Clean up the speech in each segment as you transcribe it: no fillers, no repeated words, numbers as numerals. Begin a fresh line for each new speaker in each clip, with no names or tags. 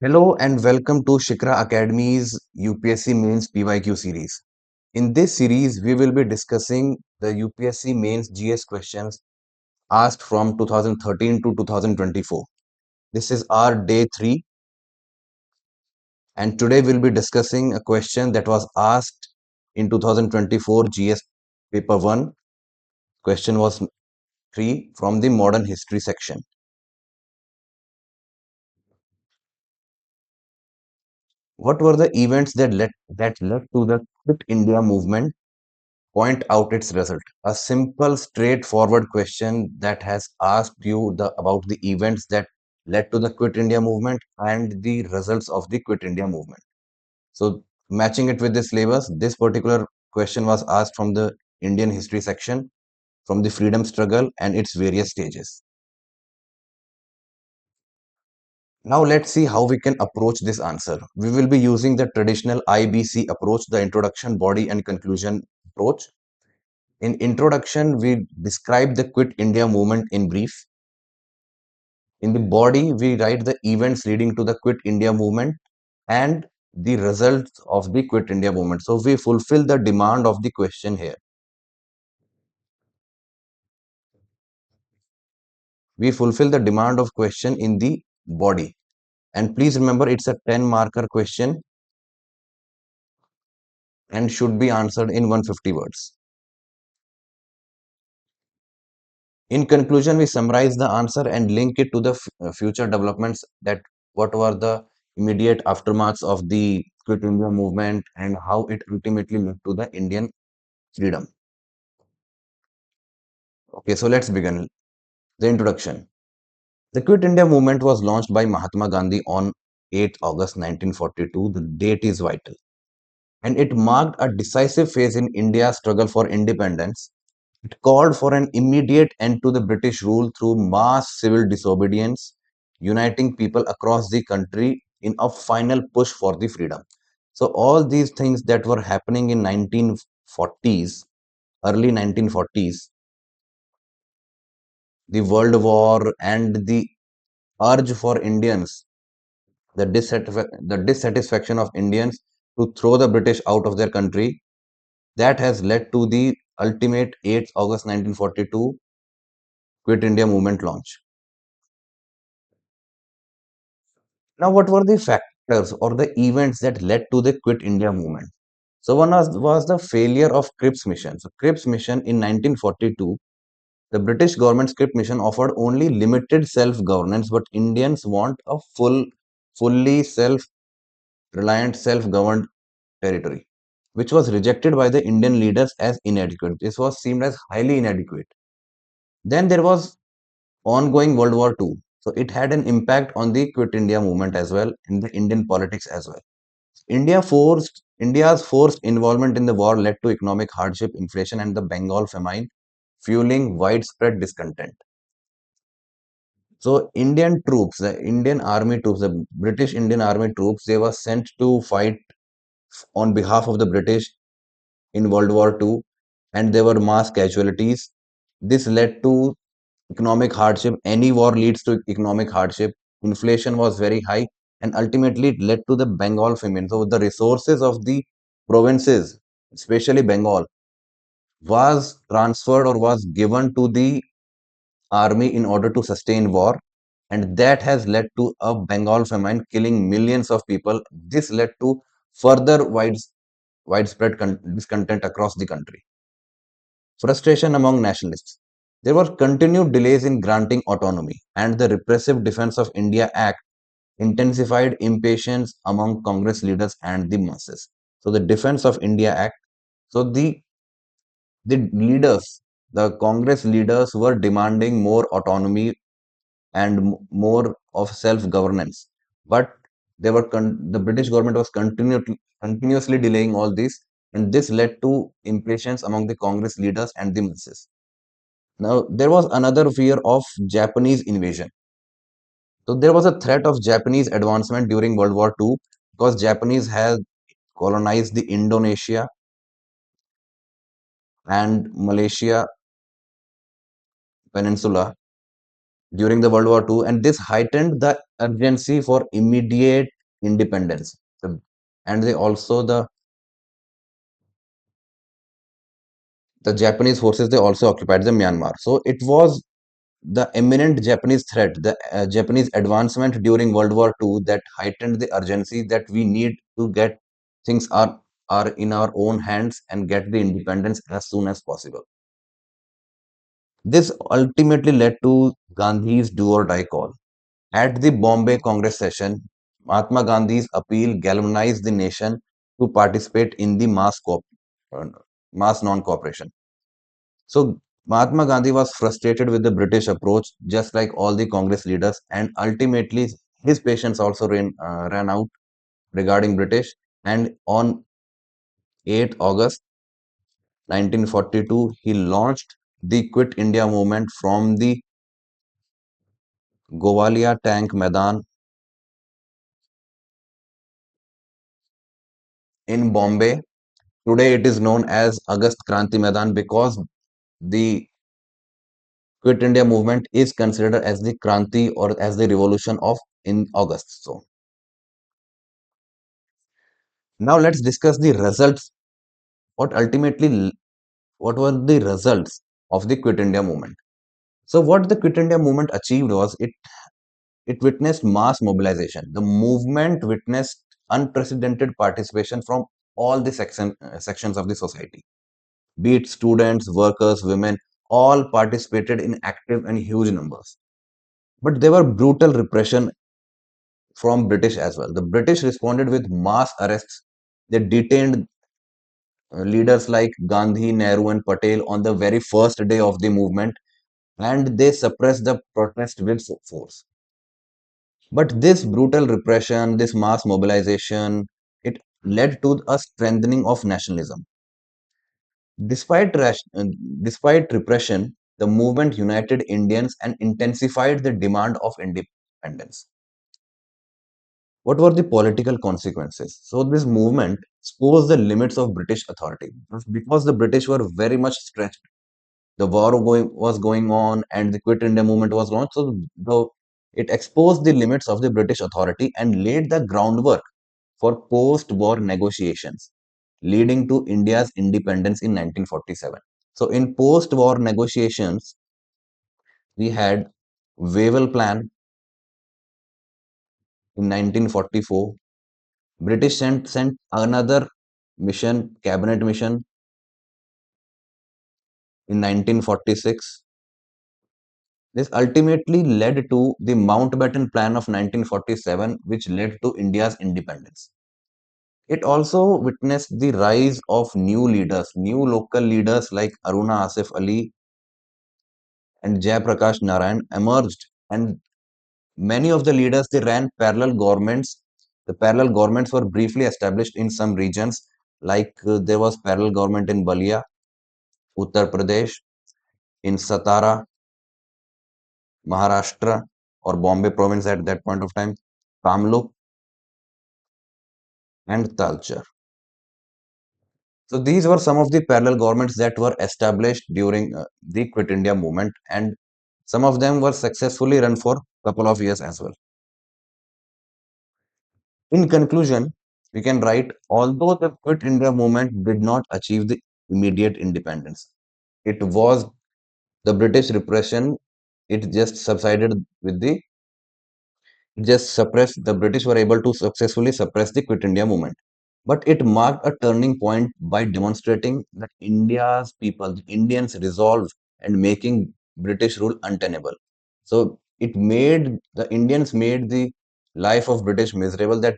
Hello and welcome to Shikara Academy's UPSC Mains PYQ series. In this series, we will be discussing the UPSC Mains GS questions asked from 2013 to 2024. This is our day 3, and today we'll be discussing a question that was asked in 2024 GS paper 1. Question was 3 from the modern history section. What were the events that led to the Quit India movement? Point out its result. A simple, straightforward question that has asked you about the events that led to the Quit India movement and the results of the Quit India movement. So, matching it with the syllabus, this particular question was asked from the Indian history section, from the freedom struggle and its various stages. Now, let's see how we can approach this answer. We will be using the traditional IBC approach, the introduction, body, and conclusion approach. In introduction, we describe the Quit India movement in brief. In the body, we write the events leading to the Quit India movement and the results of the Quit India movement. So we fulfill the demand of the question here. We fulfill the demand of question in the body. And please remember, it's a 10 marker question and should be answered in 150 words. In conclusion, we summarize the answer and link it to the future developments, that what were the immediate aftermaths of the Quit India movement and how it ultimately led to the Indian freedom. Okay, so let's begin. The introduction. The Quit India movement was launched by Mahatma Gandhi on 8th August 1942. The date is vital. And it marked a decisive phase in India's struggle for independence. It called for an immediate end to the British rule through mass civil disobedience, uniting people across the country in a final push for the freedom. So all these things that were happening in 1940s, early 1940s, the World War and the urge for Indians, the dissatisfaction of Indians to throw the British out of their country, that has led to the ultimate 8th August 1942 Quit India movement launch. Now, what were the factors or the events that led to the Quit India movement? So, one was the failure of Cripps mission. So, Cripps mission in 1942, the British government's Cripps mission offered only limited self-governance, but Indians want a fully self-reliant, self-governed territory, which was rejected by the Indian leaders as inadequate. This was seen as highly inadequate. Then there was ongoing World War II. So it had an impact on the Quit India movement as well, in the Indian politics as well. India's forced involvement in the war led to economic hardship, inflation, and the Bengal famine, fueling widespread discontent. So Indian troops, the Indian army troops, the British Indian army troops, they were sent to fight on behalf of the British in World War II, and there were mass casualties. This led to economic hardship. Any war leads to economic hardship. Inflation was very high, and ultimately it led to the Bengal famine. So the resources of the provinces, especially Bengal, was transferred or was given to the army in order to sustain war, and that has led to a Bengal famine, killing millions of people. This led to further widespread discontent across the country. Frustration among nationalists. There were continued delays in granting autonomy, and the Repressive Defense of India Act intensified impatience among Congress leaders and the masses. So, the Defense of India Act. So, the leaders, the Congress leaders, were demanding more autonomy and more of self-governance, but the British government was continuously delaying all this, and this led to impatience among the Congress leaders and the masses. Now, there was another fear of Japanese invasion. So there was a threat of Japanese advancement during World War II because Japanese had colonized the Indonesia and Malaysia peninsula. during the World War II, and this heightened the urgency for immediate independence. And they also the Japanese forces, they also occupied the Myanmar. So it was the imminent Japanese threat, the Japanese advancement during World War II that heightened the urgency that we need to get things are in our own hands and get the independence as soon as possible. This ultimately led to Gandhi's do or die call. At the Bombay Congress session, Mahatma Gandhi's appeal galvanized the nation to participate in the uh, mass non-cooperation. So Mahatma Gandhi was frustrated with the British approach, just like all the Congress leaders, and ultimately his patience also ran out regarding British. And on 8 August 1942, he launched the Quit India movement from the Gowalia Tank Maidan in Bombay. Today it is known as Agast Kranti Maidan because the Quit India movement is considered as the Kranti or as the revolution of in August. So now let's discuss the results. What were the results of the Quit India movement? So what the Quit India movement achieved was it witnessed mass mobilization. The movement witnessed unprecedented participation from all the sections of the society, be it students, workers, women, all participated in active and huge numbers. But there were brutal repression from British as well. The British responded with mass arrests. They detained leaders like Gandhi, Nehru, and Patel on the very first day of the movement, and they suppressed the protest with force. But this brutal repression, this mass mobilization, it led to a strengthening of nationalism. Despite, despite repression, the movement united Indians and intensified the demand of independence. What were the political consequences? So this movement exposed the limits of British authority because the British were very much stretched. The was going on and the Quit India movement was launched. So it exposed the limits of the British authority and laid the groundwork for post-war negotiations, leading to India's independence in 1947. So in post-war negotiations, we had Wavell Plan in 1944. British sent another mission, cabinet mission in 1946. This ultimately led to the Mountbatten Plan of 1947, which led to India's independence. It also witnessed the rise of new leaders, new local leaders like Aruna Asif Ali and Jayaprakash Narayan emerged, and many of the leaders they ran parallel governments. The parallel governments were briefly established in some regions, like there was parallel government in Balia, Uttar Pradesh, in Satara, Maharashtra, or Bombay province at that point of time, Kamluk, and Talcher. So these were some of the parallel governments that were established during the Quit India movement, and some of them were successfully run for a couple of years as well. In conclusion, we can write, although the Quit India movement did not achieve the immediate independence, it was the British repression, it just subsided with the just suppressed, the British were able to successfully suppress the Quit India movement. But it marked a turning point by demonstrating that India's people, the Indians, resolve and making British rule untenable. So it made the Indians made the life of British miserable. That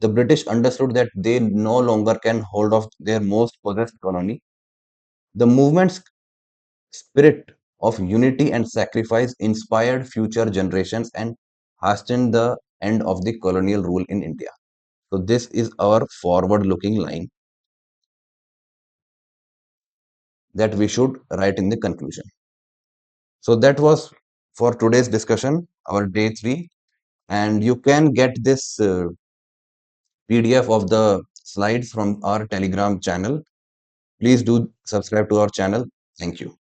the British understood that they no longer can hold off their most possessed colony. The movement's spirit of unity and sacrifice inspired future generations and hastened the end of the colonial rule in India. So this is our forward-looking line that we should write in the conclusion. So that was for today's discussion, our day 3, and you can get this PDF of the slides from our Telegram channel. Please do subscribe to our channel. Thank you.